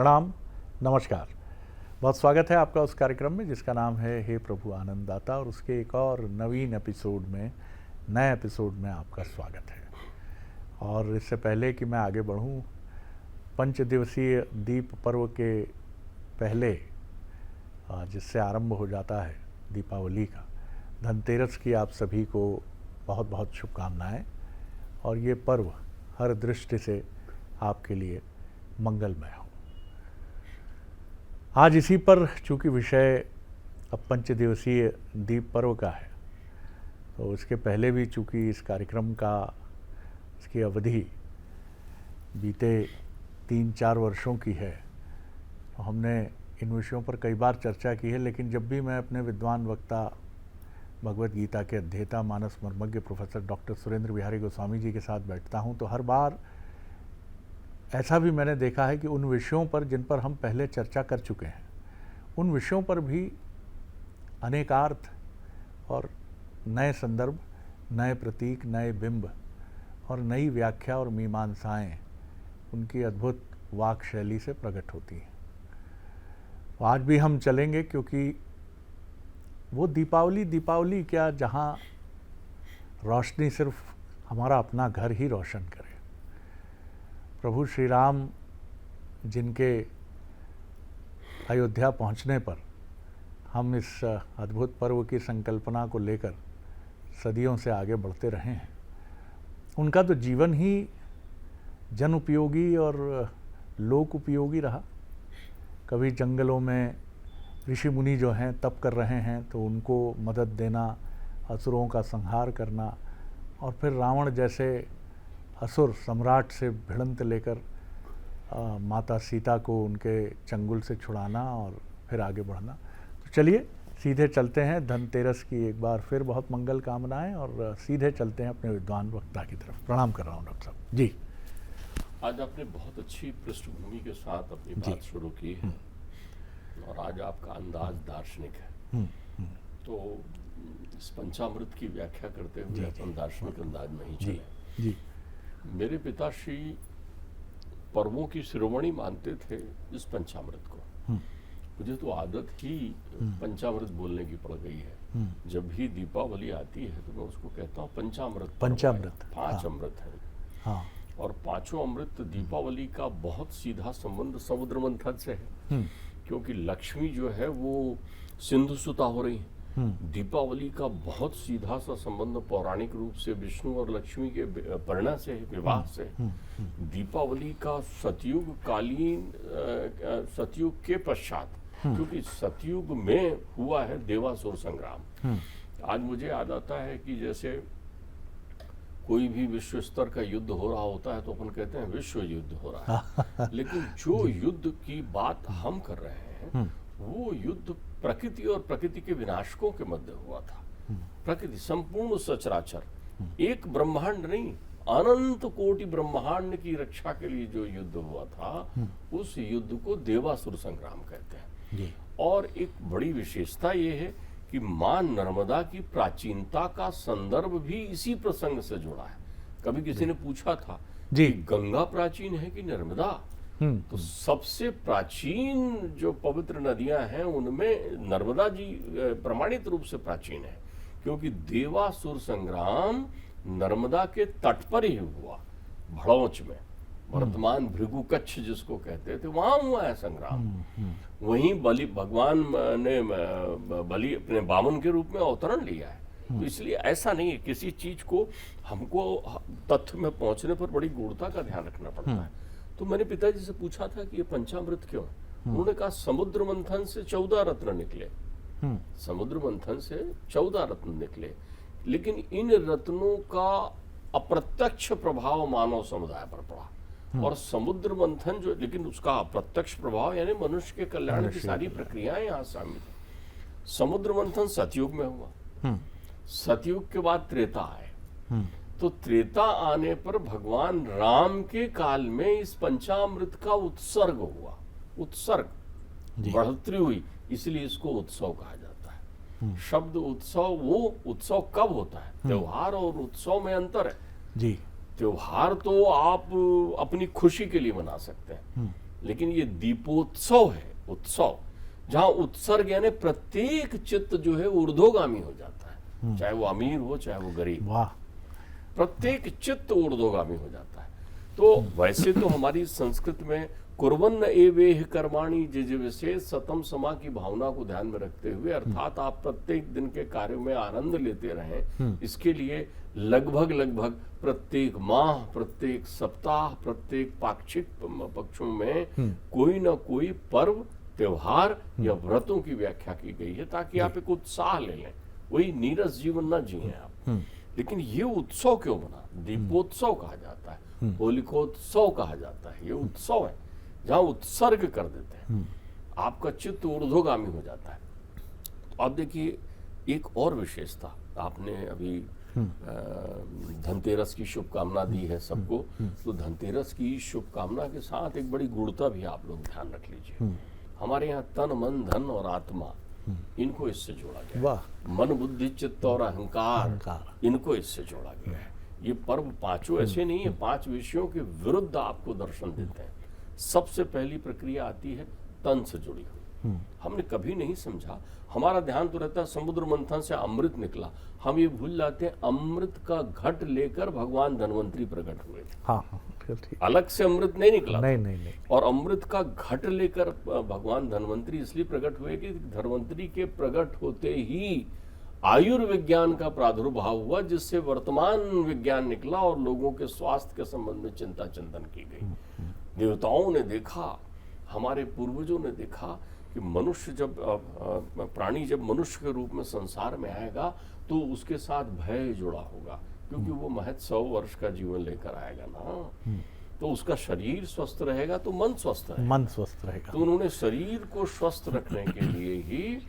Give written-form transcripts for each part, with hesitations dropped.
प्रणाम, नमस्कार। बहुत स्वागत है आपका उस कार्यक्रम में जिसका नाम है हे प्रभु आनंददाता, और उसके एक और नवीन एपिसोड में, नए एपिसोड में आपका स्वागत है। और इससे पहले कि मैं आगे बढ़ूं, पंच दिवसीय दीप पर्व के पहले जिससे आरंभ हो जाता है दीपावली का, धनतेरस की आप सभी को बहुत बहुत शुभकामनाएं, और ये पर्व हर दृष्टि से आपके लिए मंगलमय हो। आज इसी पर चूँकि विषय अब पंच दिवसीय दीप पर्व का है, तो इसके पहले भी चूँकि इस कार्यक्रम का इसकी अवधि बीते 3-4 वर्षों की है, तो हमने इन विषयों पर कई बार चर्चा की है। लेकिन जब भी मैं अपने विद्वान वक्ता, भगवत गीता के अध्येता, मानस मर्मज्ञ प्रोफेसर डॉक्टर सुरेंद्र बिहारी गोस्वामी जी के साथ बैठता हूँ, तो हर बार ऐसा भी मैंने देखा है कि उन विषयों पर जिन पर हम पहले चर्चा कर चुके हैं, उन विषयों पर भी अनेकार्थ और नए संदर्भ, नए प्रतीक, नए बिंब और नई व्याख्या और मीमांसाएं उनकी अद्भुत वाक शैली से प्रकट होती हैं। तो आज भी हम चलेंगे, क्योंकि वो दीपावली क्या, जहाँ रोशनी सिर्फ हमारा अपना घर ही रोशन करे। प्रभु श्री राम जिनके अयोध्या पहुंचने पर हम इस अद्भुत पर्व की संकल्पना को लेकर सदियों से आगे बढ़ते रहे हैं, उनका तो जीवन ही जन उपयोगी और लोक उपयोगी रहा। कभी जंगलों में ऋषि मुनि जो हैं तप कर रहे हैं, तो उनको मदद देना, असुरों का संहार करना, और फिर रावण जैसे असुर सम्राट से भिड़ंत लेकर माता सीता को उनके चंगुल से छुड़ाना और फिर आगे बढ़ना। तो चलिए सीधे चलते हैं। धनतेरस की एक बार फिर बहुत मंगल कामनाएं, और सीधे चलते हैं अपने विद्वान वक्ता की तरफ। प्रणाम कर रहा हूँ डॉक्टर साहब जी। आज आपने बहुत अच्छी पृष्ठभूमि के साथ अपनी बात शुरू की है, और आज आपका अंदाज दार्शनिक है। तो इस पंचामृत की व्याख्या करते हुए अपन दार्शनिक अंदाज में ही चले। जी। मेरे पिताश्री पर्वों की शिरोमणि मानते थे इस पंचामृत को। मुझे तो आदत ही पंचामृत बोलने की पड़ गई है। जब भी दीपावली आती है तो मैं उसको कहता हूँ पंचामृत। 5 अमृत है। हाँ। और 5 अमृत दीपावली का बहुत सीधा संबंध समुद्र मंथन से है, क्योंकि लक्ष्मी जो है वो सिंधु सुता हो रही है। दीपावली का बहुत सीधा सा संबंध पौराणिक रूप से विष्णु और लक्ष्मी के परिणय से, विवाह से। दीपावली का सतयुग कालीन, सतयुग के पश्चात, क्योंकि सतयुग में हुआ है देवासुर संग्राम। आज मुझे याद आता है कि जैसे कोई भी विश्व स्तर का युद्ध हो रहा होता है तो अपन कहते हैं विश्व युद्ध हो रहा है, लेकिन जो युद्ध की बात हम कर रहे हैं वो युद्ध प्रकृति और प्रकृति के विनाशकों के मध्य हुआ था। प्रकृति संपूर्ण सचराचर, एक ब्रह्मांड नहीं, अनंत कोटि ब्रह्मांड की रक्षा के लिए जो युद्ध हुआ था, उस युद्ध को देवासुर संग्राम कहते हैं। और एक बड़ी विशेषता ये है कि मां नर्मदा की प्राचीनता का संदर्भ भी इसी प्रसंग से जुड़ा है। कभी किसी ने पूछा था कि गंगा प्राचीन है कि नर्मदा, तो सबसे प्राचीन जो पवित्र नदियां हैं उनमें नर्मदा जी प्रमाणित रूप से प्राचीन है, क्योंकि देवासुर संग्राम नर्मदा के तट पर ही हुआ, भड़ौच में, वर्तमान भृगु कच्छ जिसको कहते थे, वहां हुआ है संग्राम। वहीं बलि भगवान ने बलि अपने बामन के रूप में अवतरण लिया है। तो इसलिए ऐसा नहीं है, किसी चीज को हमको तथ्य में पहुंचने पर बड़ी गूढ़ता का ध्यान रखना पड़ता है। तो मैंने पिताजी से पूछा था कि ये पंचामृत क्यों? उन्होंने कहा समुद्र मंथन से 14 रत्न निकले। समुद्र मंथन से 14 रत्न निकले, लेकिन इन रत्नों का अप्रत्यक्ष प्रभाव मानव समुदाय पर पड़ा। और समुद्र मंथन जो, लेकिन उसका अप्रत्यक्ष प्रभाव यानी मनुष्य के कल्याण की सारी प्रक्रियाएं यहाँ शामिल है। समुद्र मंथन सतयुग में हुआ, सतयुग के बाद त्रेता आए, तो त्रेता आने पर भगवान राम के काल में इस पंचामृत का उत्सर्ग हुआ। उत्सर्ग, बढ़ोतरी हुई, इसलिए इसको उत्सव कहा जाता है। शब्द उत्सव, वो उत्सव कब होता है? त्योहार और उत्सव में अंतर है जी। त्योहार तो आप अपनी खुशी के लिए मना सकते हैं, लेकिन ये दीपोत्सव है, उत्सव, जहां उत्सर्ग यानी प्रत्येक चित्त जो है ऊर्ध्वगामी हो जाता है, चाहे वो अमीर हो चाहे वो गरीब, वाह, प्रत्येक चित्त ऊर्ध्वगामी हो जाता है। तो वैसे तो हमारी संस्कृत में कुर्वन्न एवेह कर्माणि जिज विशेष सतम समा की भावना को ध्यान में रखते हुए, अर्थात आप प्रत्येक दिन के कार्यों में आनंद लेते रहें, इसके लिए लगभग प्रत्येक माह, प्रत्येक सप्ताह, प्रत्येक पाक्षिक पक्षों में कोई ना कोई पर्व, त्योहार या व्रतों की व्याख्या की गई है, ताकि आप एक उत्साह ले लें, वही नीरस जीवन न जिए आप। लेकिन ये उत्सव क्यों बना? दीपोत्सव कहा जाता है, होलिकोत्सव कहा जाता है। ये उत्सव है जहां उत्सर्ग कर देते हैं, आपका चित्त ऊर्ध्वगामी हो जाता है। तो आप देखिए एक और विशेषता, आपने अभी धनतेरस की शुभकामना दी है सबको, तो धनतेरस की शुभकामना के साथ एक बड़ी गुणता भी आप लोग ध्यान रख लीजिए। हमारे यहाँ तन, मन, धन और आत्मा, इनको इससे जोड़ा गया है। मन, बुद्धि, चित्त और अहंकार, इनको इससे जोड़ा गया है। ये पर्व पांचों ऐसे नहीं है, 5 विषयों के विरुद्ध आपको दर्शन देते हैं। सबसे पहली प्रक्रिया आती है तन से जुड़ी हुई। हमने कभी नहीं समझा, हमारा ध्यान तो रहता है समुद्र मंथन से अमृत निकला, हम ये भूल जाते हैं अमृत का घट लेकर भगवान धन्वंतरी प्रकट हुए थे। हाँ, अलग से अमृत नहीं निकला, नहीं। और अमृत का घट लेकर भगवान धन्वंतरी इसलिए प्रकट हुए कि धन्वंतरी के प्रकट होते ही आयुर्विज्ञान का प्रादुर्भाव हुआ, जिससे वर्तमान विज्ञान निकला और लोगों के स्वास्थ्य के संबंध में चिंता चिंतन की गई। देवताओं ने देखा, हमारे पूर्वजों ने देखा कि मनुष्य जब प्राणी जब मनुष्य के रूप में संसार में आएगा तो उसके साथ भय जुड़ा होगा, क्योंकि वो महज 100 वर्ष का जीवन लेकर आएगा ना, तो उसका शरीर स्वस्थ रहेगा तो मन स्वस्थ रहेगा। तो उन्होंने शरीर को स्वस्थ रखने के लिए ही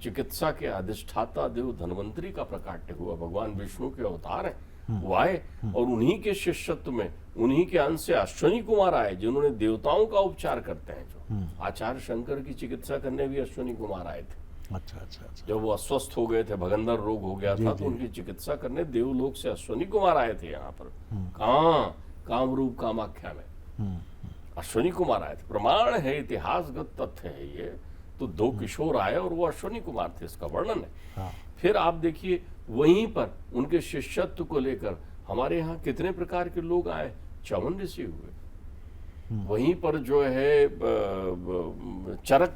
चिकित्सा के अधिष्ठाता देव धन्वंतरी का प्राकट्य हुआ। भगवान विष्णु के अवतार हैं, वो आए और उन्हीं के शिष्यत्व में, उन्हीं के अंश से अश्वनी कुमार आए, जिन्होंने देवताओं का उपचार करते हैं। जो आचार्य शंकर की चिकित्सा करने भी अश्वनी कुमार आए थे। अच्छा। जब वो अस्वस्थ हो गए थे, भगंदर रोग हो गया था, तो उनकी चिकित्सा करने देवलोक से अश्वनी कुमार आए थे यहाँ पर। कहाँ? कामरूप कामाख्या में अश्वनी कुमार आए थे। प्रमाण है, इतिहासगत तथ्य है ये। तो 2 किशोर आए और वो अश्वनी कुमार थे, इसका वर्णन है। फिर आप देखिए वहीं पर उनके शिष्यत्व को लेकर हमारे यहाँ कितने प्रकार के लोग आए, 54 ऋषि हुए। वहीं पर जो है चरक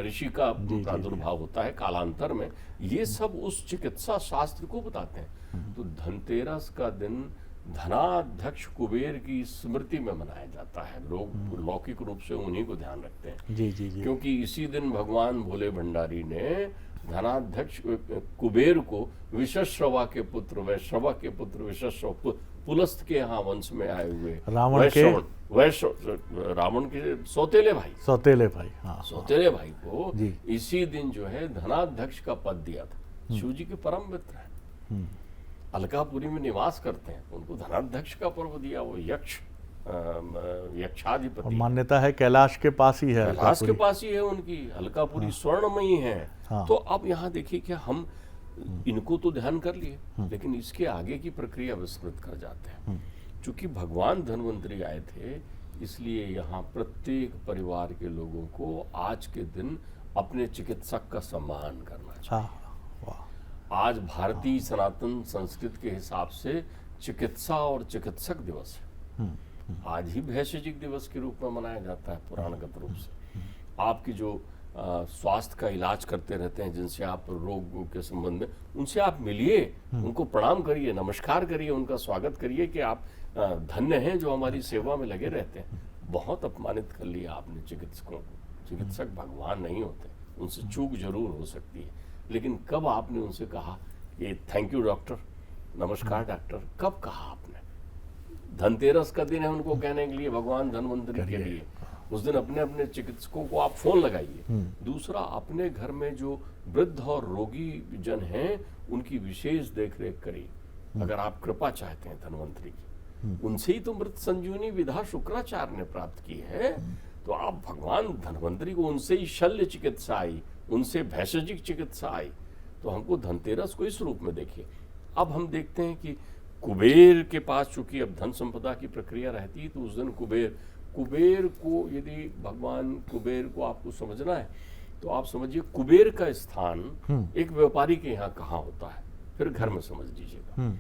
ऋषि का प्रादुर्भाव होता है कालांतर में। ये सब उस चिकित्सा शास्त्र को बताते हैं। तो धनतेरस का दिन धनाध्यक्ष कुबेर की स्मृति में मनाया जाता है। लोग लौकिक रूप से उन्हीं को ध्यान रखते हैं। जी। क्योंकि इसी दिन भगवान भोले भंडारी ने धनाध्यक्ष कुबेर को विशश्रवा के पुत्र, वैश्रवा के पुत्र विशश्रव, पुलस्त के यहाँ वंश में आए हुए रावण के सौतेले भाई, सौतेले भाई को इसी दिन जो है धनाध्यक्ष का पद दिया था। शिव जी के परम मित्र हैं, अलकापुरी में निवास करते हैं, उनको धनाध्यक्ष का पर्व दिया। वो यक्षाधिपति, मान्यता है कैलाश के पास ही है, कैलाश के पास ही है उनकी। अलकापुरी स्वर्णमयी है। तो अब यहाँ देखिए क्या हम इनको तो ध्यान कर लिए, लेकिन इसके आगे की प्रक्रिया विस्मृत कर जाते हैं। चूंकि भगवान धन्वंतरी आए थे, इसलिए यहाँ प्रत्येक परिवार के लोगों को आज के दिन अपने चिकित्सक का सम्मान करना चाहिए। आज भारतीय सनातन संस्कृति के हिसाब से चिकित्सा और चिकित्सक दिवस है। आज ही भैषजिक दिवस के रूप में मनाया जाता है पुराणगत रूप से। आपकी जो स्वास्थ्य का इलाज करते रहते हैं, जिनसे आप रोग के संबंध में, उनसे आप मिलिए, उनको प्रणाम करिए, नमस्कार करिए, उनका स्वागत करिए कि आप धन्य हैं जो हमारी सेवा में लगे रहते हैं। बहुत अपमानित कर लिया आपने चिकित्सकों को। चिकित्सक भगवान नहीं होते, उनसे चूक जरूर हो सकती है, लेकिन कब आपने उनसे कहा कि थैंक यू डॉक्टर, नमस्कार डॉक्टर? कब कहा आपने? धनतेरस का दिन है उनको कहने के लिए, भगवान धन्वंतरी के लिए। उस दिन अपने अपने चिकित्सकों को आप फोन लगाइए। दूसरा, अपने घर में जो वृद्ध और रोगी जन हैं, उनकी विशेष देखरेख करिए। अगर आप कृपा चाहते हैं धन्वंतरी की, उनसे ही तो मृत संजीवनी विधा शुक्राचार्य ने प्राप्त की है। तो आप भगवान धन्वंतरी को, उनसे ही शल्य चिकित्सा आई, उनसे भैषजिक चिकित्सा आई। तो हमको धनतेरस को इस रूप में देखिए। अब हम देखते हैं कि कुबेर के पास चूंकि अब धन संपदा की प्रक्रिया रहती है, तो उस दिन कुबेर कुबेर को, यदि भगवान कुबेर को आपको समझना है तो आप समझिए कुबेर का स्थान एक व्यापारी के यहाँ कहाँ होता है, फिर घर में समझ लीजिएगा।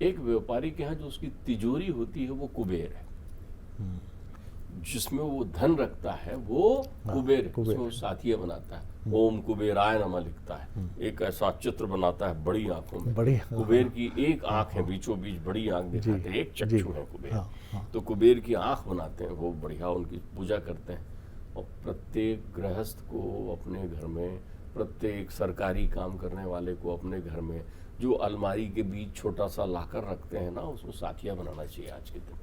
एक व्यापारी के यहाँ जो उसकी तिजोरी होती है वो कुबेर है, जिसमें वो धन रखता है वो कुबेर है, उसमें वो साथिया बनाता है, ओम कुबेराय नमः लिखता है, एक ऐसा चित्र बनाता है बड़ी आंखों में, कुबेर की एक आंख है, बीचों बीच बड़ी आंख दिखाते हैं, एक चक्षु है कुबेर, तो कुबेर की आंख बनाते हैं, वो बढ़िया उनकी पूजा करते हैं। और प्रत्येक गृहस्थ को अपने घर में, प्रत्येक सरकारी काम करने वाले को अपने घर में जो अलमारी के बीच छोटा सा लाकर रखते हैं ना, उसमें साथिया बनाना चाहिए। आज के दिन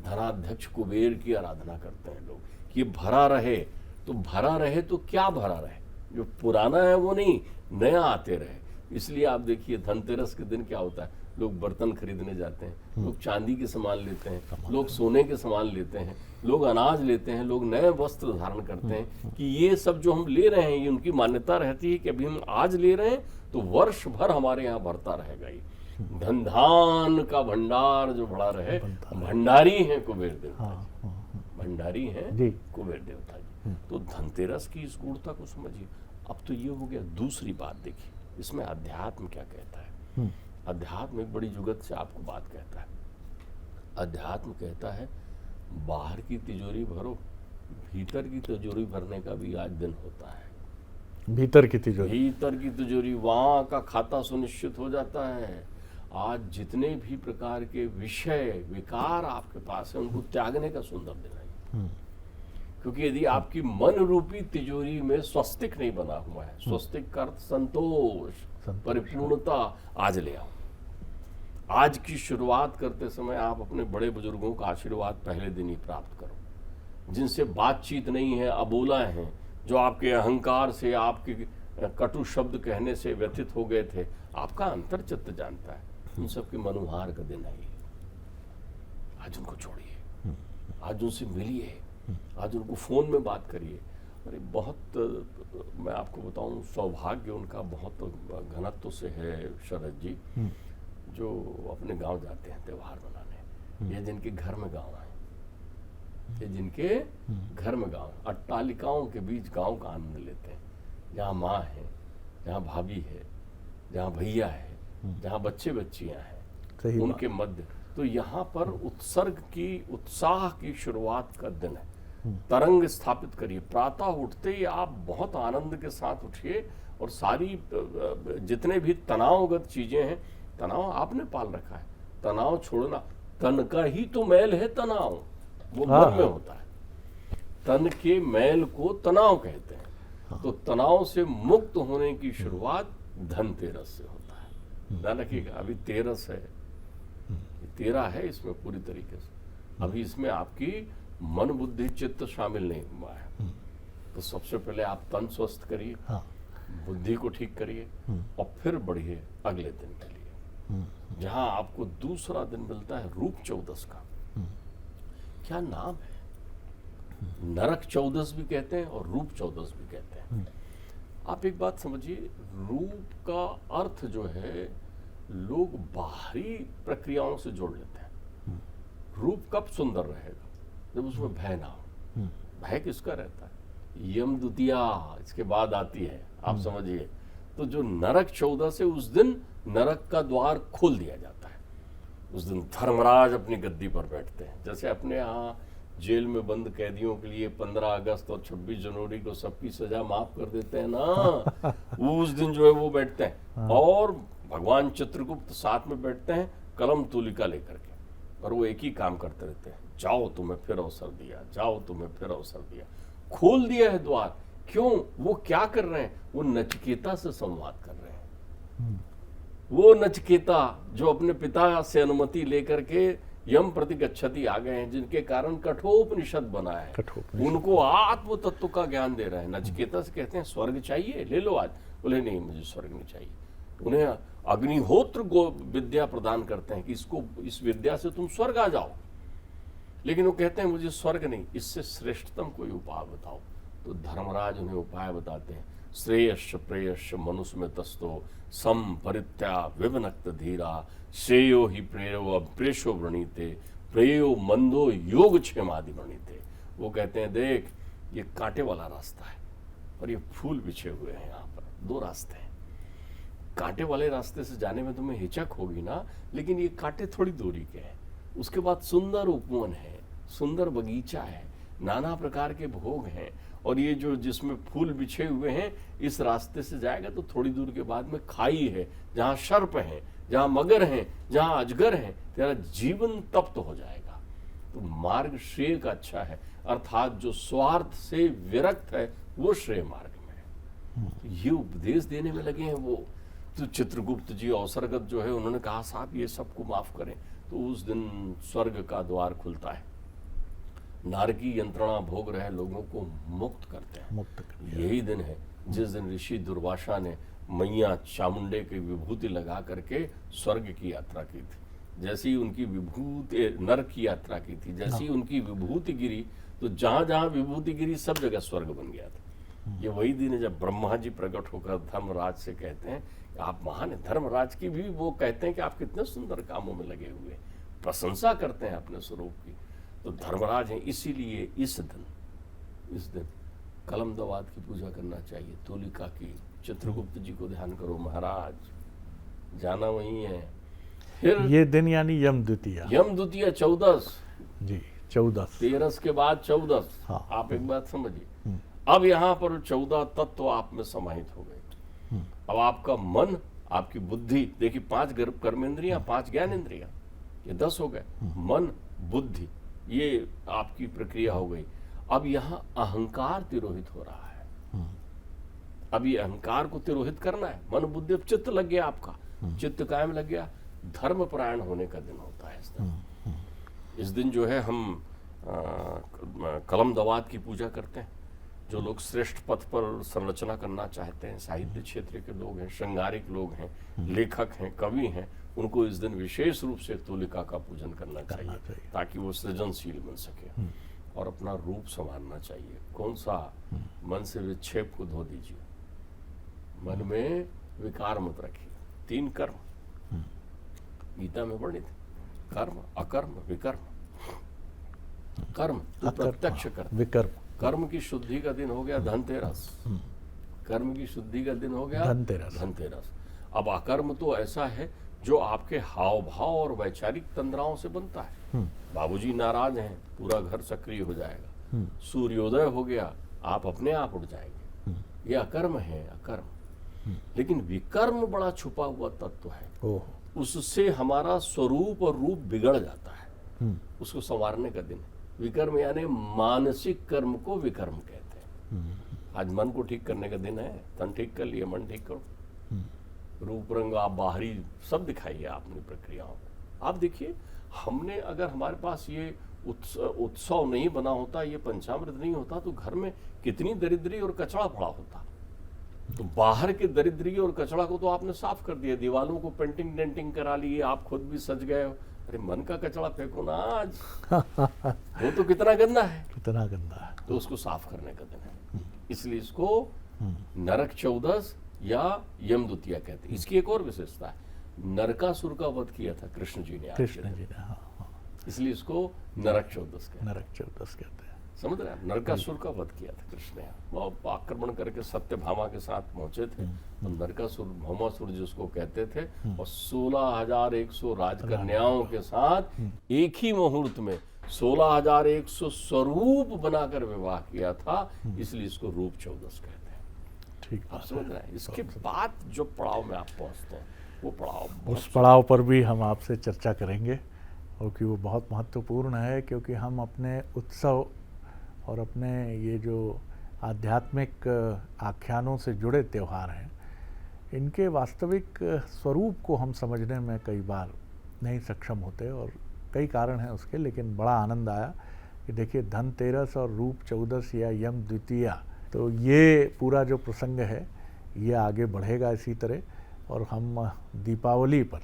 धनाध्यक्ष कुबेर की आराधना करते हैं लोग कि ये भरा रहे, तो भरा रहे तो क्या भरा रहे, जो पुराना है वो नहीं, नया आते रहे। इसलिए आप देखिए धनतेरस के दिन क्या होता है, लोग बर्तन खरीदने जाते हैं, लोग चांदी के सामान लेते हैं, लोग सोने के सामान लेते हैं, लोग अनाज लेते हैं, लोग नए वस्त्र धारण करते हैं कि ये सब जो हम ले रहे हैं, ये उनकी मान्यता रहती है कि अभी हम आज ले रहे हैं तो वर्ष भर हमारे यहाँ बढ़ता रहेगा। ये धन धान का भंडार जो बढ़ा रहे, भंडारी हैं कुबेर देवता जी, भंडारी हैं कुबेर देवता जी। तो धनतेरस की इस गूढ़ता को समझिए। अब तो ये हो गया। दूसरी बात देखिए, इसमें अध्यात्म क्या कहता है। अध्यात्म एक बड़ी जुगत से आपको बात कहता है। अध्यात्म कहता है बाहर की तिजोरी भरो, भीतर की तिजोरी भरने का भी आज दिन होता है। भीतर की तिजोरी, वहां का खाता सुनिश्चित हो जाता है। आज जितने भी प्रकार के विषय विकार आपके पास है, उनको त्यागने का सुंदर दिन है। क्योंकि यदि आपकी मन रूपी तिजोरी में स्वस्तिक नहीं बना हुआ है, स्वस्तिक का अर्थ संतोष, परिपूर्णता, आज ले आओ। आज की शुरुआत करते समय आप अपने बड़े बुजुर्गों का आशीर्वाद पहले दिन ही प्राप्त करो। जिनसे बातचीत नहीं है, अबोला हैं, जो आपके अहंकार से, आपके कटु शब्द कहने से व्यथित हो गए थे, आपका अंतर चित्त जानता है, उन सबके मनोहार का दिन है। आज उनको छोड़िए, आज उनसे मिलिए, आज उनको फोन में बात करिए। अरे बहुत, मैं आपको बताऊं, सौभाग्य उनका बहुत घनत्व से है शरद जी, जो अपने गांव जाते हैं त्योहार मनाने। ये जिनके घर में गांव है, ये जिनके घर में गांव, अट्टालिकाओं के बीच गांव का आनंद लेते हैं, जहाँ माँ है, जहाँ भाभी है, जहाँ भैया है, जहाँ बच्चे बच्चियां हैं, उनके मध्य। तो यहाँ पर उत्सर्ग की, उत्साह की शुरुआत का दिन है। तरंग स्थापित करिए। प्रातः उठते ही आप बहुत आनंद के साथ उठिए और सारी जितने भी तनावगत चीजें हैं, तनाव आपने पाल रखा है, तनाव छोड़ना। तन का ही तो मैल है तनाव, वो मन में होता है। तन के मैल को तनाव कहते हैं। तो तनाव से मुक्त होने की शुरुआत धनतेरस से होता है। ध्यान रखिएगा, अभी तेरस है, 13 है इसमें पूरी तरीके से। अभी इसमें आपकी मन बुद्धि चित्त शामिल नहीं हुआ है। तो सबसे पहले आप तन स्वस्थ करिए, बुद्धि को ठीक करिए और फिर बढ़िए अगले दिन के लिए, जहां आपको दूसरा दिन मिलता है रूप चौदस का। क्या नाम है, नरक चौदस भी कहते हैं और रूप चौदस भी कहते हैं। आप एक बात समझिए, रूप का अर्थ जो है लोग बाहरी प्रक्रियाओं से जोड़ लेते हैं। रूप कब सुंदर रहेगा, जब उसमें भय ना हो। भय किसका रहता है, यम द्वितीया इसके बाद आती है, आप समझिए। तो जो नरक 14 से, उस दिन नरक का द्वार खोल दिया जाता है। उस दिन धर्मराज अपनी गद्दी पर बैठते हैं। जैसे अपने यहाँ जेल में बंद कैदियों के लिए 15 अगस्त और 26 जनवरी को सबकी सजा माफ कर देते हैं ना, उस दिन जो है वो बैठते हैं और भगवान चित्रगुप्त साथ में बैठते हैं कलम तूलिका लेकर के, और वो एक ही काम करते रहते हैं, जाओ तुम्हें फिर अवसर दिया, जाओ तुम्हें फिर अवसर दिया। खोल दिया है द्वार। क्यों? वो क्या कर रहे हैं, वो नचिकेता से संवाद कर रहे हैं। वो नचिकेता जो अपने पिता से अनुमति लेकर के यम प्रति गच्छति आ गए हैं, जिनके कारण कठोपनिषद बना है, उनको आत्म तत्व का ज्ञान दे रहे हैं। नचिकेता से कहते हैं स्वर्ग चाहिए, ले लो आज। बोले नहीं, मुझे स्वर्ग नहीं चाहिए। उन्हें अग्निहोत्र विद्या प्रदान करते हैं कि इसको, इस विद्या से तुम स्वर्ग आ जाओ। लेकिन वो कहते हैं मुझे स्वर्ग नहीं, इससे श्रेष्ठतम कोई उपाय बताओ। तो धर्मराज उन्हें उपाय बताते हैं। श्रेयश्च प्रेयश्च मनुष्य में तस्तो सम परित्या विवनक्त धीरा श्रेयो ही प्रेयो अप्रेशो वृणीते प्रेयो मंदो योग क्षेमादि थे। वो कहते हैं देख ये कांटे वाला रास्ता है और ये फूल बिछे हुए हैं, यहाँ पर दो रास्ते हैं। कांटे वाले रास्ते से जाने में तुम्हें हिचक होगी ना, लेकिन ये कांटे थोड़ी दूरी के हैं। उसके बाद सुंदर उपवन है, सुंदर बगीचा है, नाना प्रकार के भोग हैं, और ये जो जिसमें फूल बिछे हुए हैं, इस रास्ते से जाएगा तो थोड़ी दूर के बाद में खाई है, जहां सर्प हैं, जहां मगर हैं, जहां अजगर हैं, तेरा जीवन तप्त हो जाएगा। तो मार्ग श्रेय का अच्छा है, अर्थात जो स्वार्थ से विरक्त है वो श्रेय मार्ग में है। तो ये उपदेश देने में लगे हैं वो। तो चित्रगुप्त जी अवसरगत जो है, उन्होंने कहा साहब ये सबको माफ करें, तो उस दिन स्वर्ग का द्वार खुलता है, नारकी यंत्रणा भोग रहे लोगों को मुक्त करते हैं। यही दिन है जिस दिन ऋषि दुर्वासा ने मैया चामुंडे की विभूति लगा करके स्वर्ग की यात्रा की थी। जैसी ही उनकी विभूति नरक की यात्रा की थी, जैसी उनकी विभूति गिरी तो जहां जहां विभूति गिरी सब जगह स्वर्ग बन गया था। ये वही दिन है जब ब्रह्मा जी प्रकट होकर धर्मराज से कहते हैं कि आप महान है। धर्मराज की भी वो कहते हैं कि आप कितने सुंदर कामों में लगे हुए, प्रशंसा करते हैं अपने स्वरूप की। तो धर्मराज हैं, इसीलिए इस दिन कलम दवात की पूजा करना चाहिए, तूलिका की। चित्रगुप्त जी को ध्यान करो महाराज, जाना वही है। फिर ये दिन यानी यम द्वितीया। 14 जी 14 13 के बाद 14। हाँ। आप एक बात समझिए, अब यहाँ पर 14 तत्व आप में समाहित हो गए। अब आपका मन, आपकी बुद्धि, देखिए 5 कर्मेंद्रियां, 5 ज्ञानेंद्रियां, ये 10 हो गए। मन, बुद्धि, ये आपकी प्रक्रिया हो गई। अब यहाँ अहंकार तिरोहित हो रहा है। अब ये अहंकार को तिरोहित करना है। मन बुद्धि, चित्त लग गया आपका, चित्त कायम लग गया। धर्म परायण होने का दिन होता है इस दिन। इस दिन जो है हम कलम दवात की पूजा करते हैं। जो लोग श्रेष्ठ पथ पर संरचना करना चाहते हैं, साहित्य क्षेत्र के लोग हैं, श्रृंगारिक लोग हैं, लेखक हैं, कवि हैं, उनको इस दिन विशेष रूप से तूलिका का पूजन करना चाहिए ताकि वो सृजनशील बन सके और अपना रूप संवारना चाहिए। कौन सा? मन से विक्षेप को धो दीजिए, मन में विकार मत रखिए। 3 कर्म गीता में वर्णित, कर्म, अकर्म, विकर्म। कर्म तो प्रत्यक्ष कर, विकर्म। कर्म की शुद्धि का दिन हो गया धनतेरस, कर्म की शुद्धि का दिन हो गया धनतेरस। अब अकर्म तो ऐसा है जो आपके हाव भाव और वैचारिक तंद्राओं से बनता है। बाबूजी नाराज हैं, पूरा घर सक्रिय हो जाएगा। सूर्योदय हो गया, आप अपने आप उठ जाएंगे। ये अकर्म है, अकर्म। लेकिन विकर्म बड़ा छुपा हुआ तत्व है, उससे हमारा स्वरूप और रूप बिगड़ जाता है। उसको संवारने का दिन है। विकर्म यानी मानसिक कर्म को विकर्म कहते हैं। आज मन को ठीक करने का दिन है, तन ठीक कर लिए, मन ठीक करो। रूप रंग आप बाहरी सब दिखाइए अपनी प्रक्रियाओं को। आप देखिए, हमने अगर हमारे पास ये उत्सव नहीं बना होता, ये पंचामृत नहीं होता, तो घर में कितनी दरिद्री और कचरा पड़ा होता। तो बाहर के दरिद्री और कचरा को तो आपने साफ कर दिया, दीवालों को पेंटिंग डेंटिंग करा ली, आप खुद भी सज गए। अरे मन का कचरा फेंको ना आज, वो तो कितना गंदा है, कितना गंदा है। तो उसको साफ करने का दिन है। इसलिए इसको नरक 14 या यम द्वितीया कहते हैं। इसकी एक और विशेषता है, नरकासुर का वध किया था कृष्ण जी ने। इसलिए इसको नरक 14 कहते हैं। समझ रहे हैं? नरकासुर का वध किया था कृष्ण ने। वो आक्रमण करके सत्यभामा के साथ पहुंचे थे। तो नरकासुर, भौमासुर जिसको कहते थे, और 16,100 राजकन्याओं के साथ एक ही मुहूर्त में 16,100 स्वरूप बनाकर विवाह किया था। इसलिए इसको रूप 14 कहते हैं। ठीक, आप समझ रहे हैं? इसके बाद जो पड़ाव में आप पहुंचते हैं, वो पड़ाव, उस पड़ाव पर भी हम आपसे चर्चा करेंगे, क्योंकि वो बहुत महत्वपूर्ण है। क्योंकि हम अपने उत्सव और अपने ये जो आध्यात्मिक आख्यानों से जुड़े त्यौहार हैं, इनके वास्तविक स्वरूप को हम समझने में कई बार नहीं सक्षम होते, और कई कारण हैं उसके। लेकिन बड़ा आनंद आया कि देखिए, धनतेरस और रूप 14 या यम द्वितीया, तो ये पूरा जो प्रसंग है ये आगे बढ़ेगा इसी तरह। और हम दीपावली पर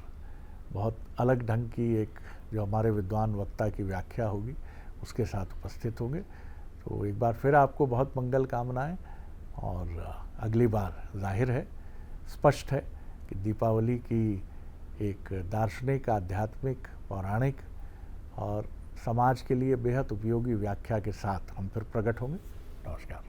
बहुत अलग ढंग की एक जो हमारे विद्वान वक्ता की व्याख्या होगी उसके साथ उपस्थित होंगे। तो एक बार फिर आपको बहुत मंगल कामनाएं। और अगली बार जाहिर है, स्पष्ट है कि दीपावली की एक दार्शनिक, आध्यात्मिक, पौराणिक और समाज के लिए बेहद उपयोगी व्याख्या के साथ हम फिर प्रकट होंगे। नमस्कार।